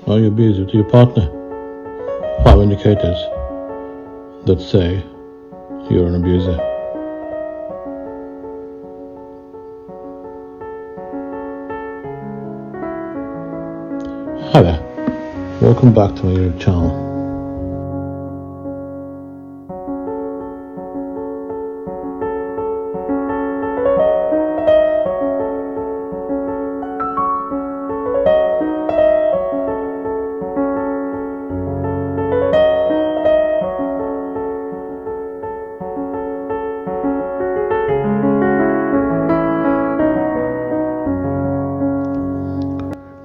Are you abusive to your partner? 5 indicators that say you're an abuser. Hi there, welcome back to my YouTube channel.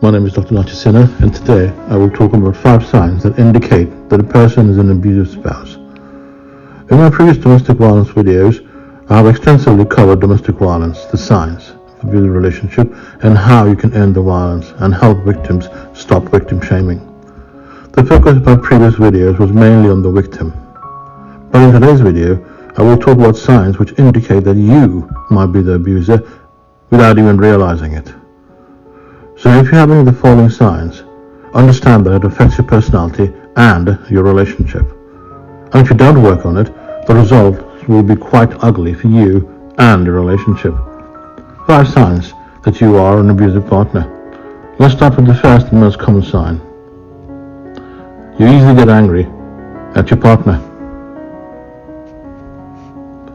My name is Dr. Nachi Sinha, and today I will talk about 5 signs that indicate that a person is an abusive spouse. In my previous domestic violence videos, I have extensively covered domestic violence, the signs of abusive relationship, and how you can end the violence and help victims stop victim shaming. The focus of my previous videos was mainly on the victim. But in today's video, I will talk about signs which indicate that you might be the abuser without even realizing it. So if you have any of the following signs, understand that it affects your personality and your relationship. And if you don't work on it, the results will be quite ugly for you and your relationship. 5 signs that you are an abusive partner. Let's start with the first and most common sign. You easily get angry at your partner.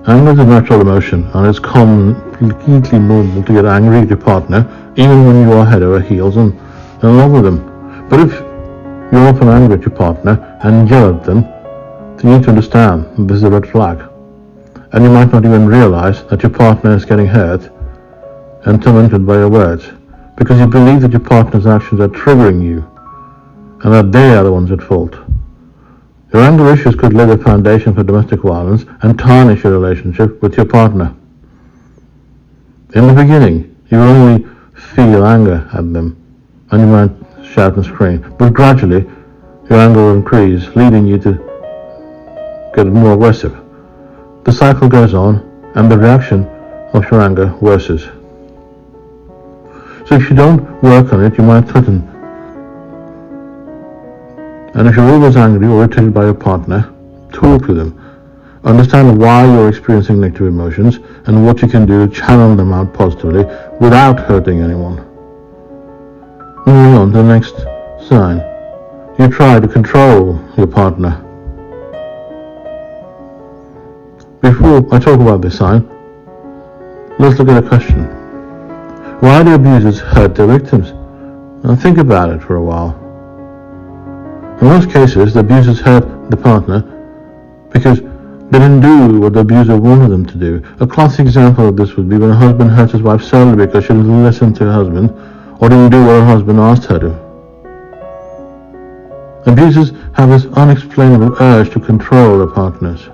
Anger is a natural emotion, and it's completely normal to get angry at your partner, even when you are head over heels and in love with them. But if you're often angry at your partner and yell at them, then you need to understand that this is a red flag. And you might not even realize that your partner is getting hurt and tormented by your words, because you believe that your partner's actions are triggering you and that they are the ones at fault. Your anger issues could lay the foundation for domestic violence and tarnish your relationship with your partner. In the beginning, you will only feel anger at them, and you might shout and scream, but gradually your anger will increase, leading you to get more aggressive. The cycle goes on, and the reaction of your anger worsens. So if you don't work on it, you might threaten. And if you're always angry or irritated by your partner, talk to them. Understand why you're experiencing negative emotions and what you can do to channel them out positively without hurting anyone. Moving on to the next sign. You try to control your partner. Before I talk about this sign, let's look at a question. Why do abusers hurt their victims? Now think about it for a while. In most cases, the abusers hurt the partner because they didn't do what the abuser wanted them to do. A classic example of this would be when a husband hurts his wife solely because she didn't listen to her husband or didn't do what her husband asked her to. Abusers have this unexplainable urge to control their partners.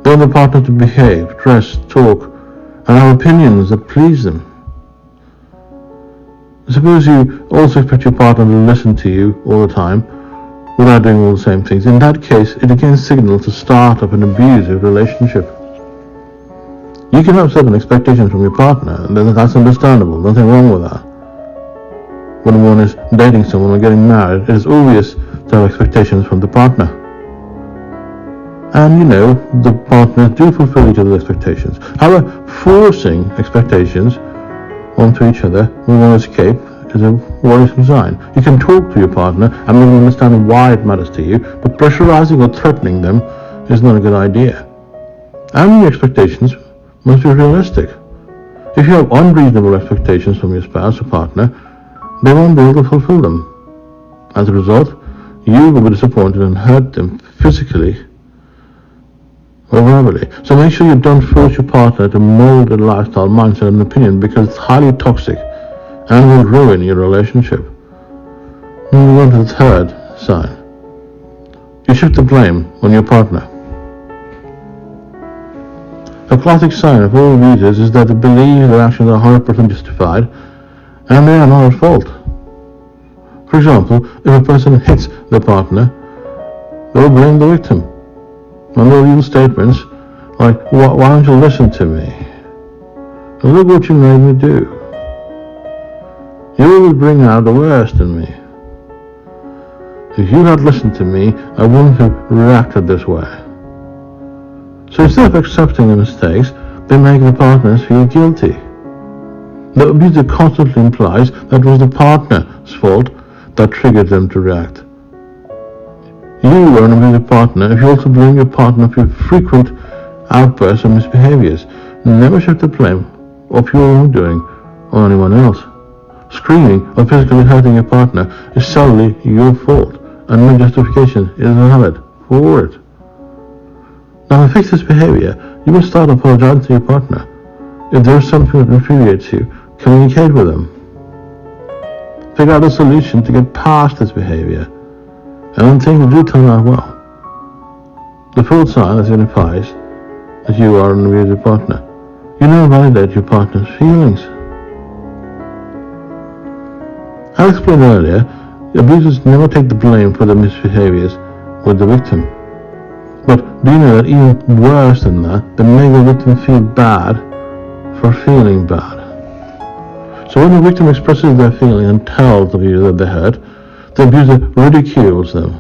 They want the partner to behave, dress, talk, and have opinions that please them. Suppose you also expect your partner to listen to you all the time without doing all the same things. In that case, it again signals the start of an abusive relationship. You can have certain expectations from your partner, and that's understandable, nothing wrong with that. When one is dating someone or getting married, it is obvious to have expectations from the partner. And the partners do fulfill each other's expectations. However, forcing expectations onto each other when one escape is a worrisome sign. You can talk to your partner and then understand why it matters to you, but pressurizing or threatening them is not a good idea. And your expectations must be realistic. If you have unreasonable expectations from your spouse or partner, they won't be able to fulfill them. As a result, you will be disappointed and hurt them physically or verbally. So make sure you don't force your partner to mold their lifestyle, mindset, and opinion, because it's highly toxic and will ruin your relationship. Moving on to the third sign. You shift the blame on your partner. A classic sign of all abusers is that they believe their actions are 100% justified and they are not at fault. For example, if a person hits their partner, they will blame the victim. And they'll use statements like, why don't you listen to me? And look what you made me do. You will bring out the worst in me. If you had listened to me, I wouldn't have reacted this way. So instead of accepting the mistakes, they make the partners feel guilty. The abuser constantly implies that it was the partner's fault that triggered them to react. You are an abusive partner if you also blame your partner for your frequent outbursts or misbehaviors. Never shift the blame of your wrongdoing on anyone else. Screaming or physically hurting your partner is solely your fault, and no justification is valid for it. Now, to fix this behavior, you must start apologizing to your partner. If there is something that infuriates you, communicate with them. Figure out a solution to get past this behavior, and when things do turn out well. The fourth sign that signifies that you are an abusive partner. You never validate your partner's feelings. As explained earlier, abusers never take the blame for their misbehaviors with the victim. But do you know that even worse than that, they make the victim feel bad for feeling bad? So when the victim expresses their feeling and tells the abuser that they're hurt, the abuser ridicules them.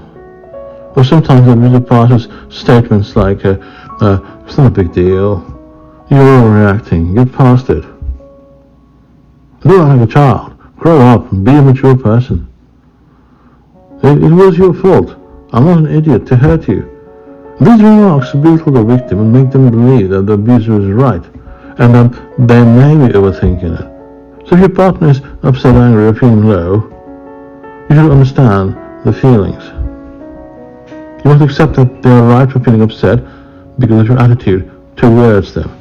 Or sometimes the abuser passes statements like, it's not a big deal, you're overreacting, get past it. Do not like a child. Grow up and be a mature person. It was your fault. I'm not an idiot to hurt you. These remarks belittle the victim and make them believe that the abuser is right, and that they may be overthinking it. So if your partner is upset, angry, or feeling low, you should understand the feelings. You must accept that they are right for feeling upset because of your attitude towards them.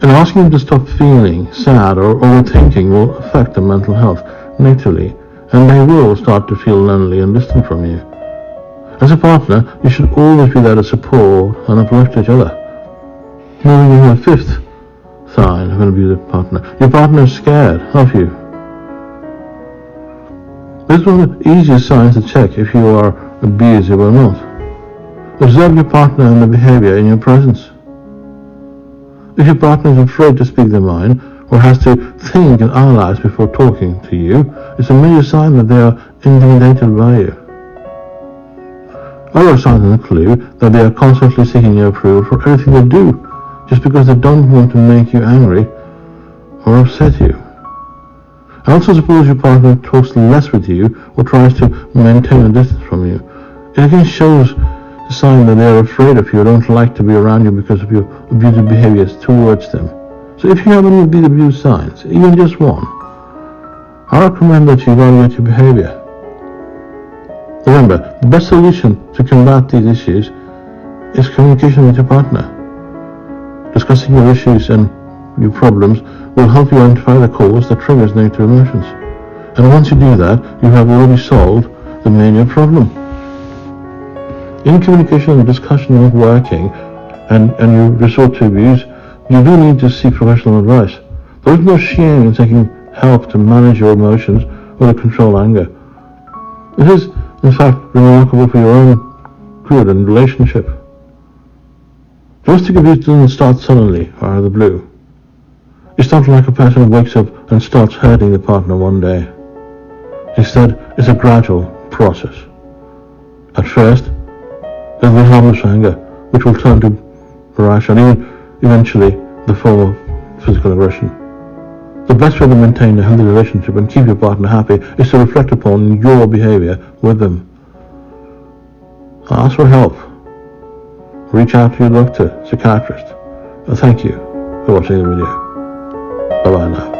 And asking them to stop feeling sad or overthinking will affect their mental health negatively, and they will start to feel lonely and distant from you. As a partner, you should always be there to support and uplift each other. Moving into the fifth sign of an abusive partner. Your partner is scared of you. This is one of the easiest signs to check if you are abusive or not. Observe your partner and the behavior in your presence. If your partner is afraid to speak their mind, or has to think and analyze before talking to you, it's a major sign that they are intimidated by you. Other signs include that they are constantly seeking your approval for everything they do, just because they don't want to make you angry or upset you. I also suppose your partner talks less with you or tries to maintain a distance from you. It again shows the sign that they are afraid of you or don't like to be around you because of your abusive behaviors towards them. So if you have any of these abuse signs, even just one, I recommend that you evaluate your behavior. Remember, the best solution to combat these issues is communication with your partner. Discussing your issues and your problems will help you identify the cause that triggers negative emotions. And once you do that, you have already solved the major problem. In communication and discussion not working, and you resort to abuse, you do need to seek professional advice. There is no shame in taking help to manage your emotions or to control anger. It is, in fact, remarkable for your own good and relationship. Domestic abuse doesn't start suddenly or out of the blue. It's not like a person wakes up and starts hurting the partner one day. Instead, it's a gradual process. At first, there's the harmless anger, which will turn to rash and even eventually the form of physical aggression. The best way to maintain a healthy relationship and keep your partner happy is to reflect upon your behavior with them. Ask for help. Reach out to your doctor, psychiatrist. And thank you for watching the video. Bye bye now.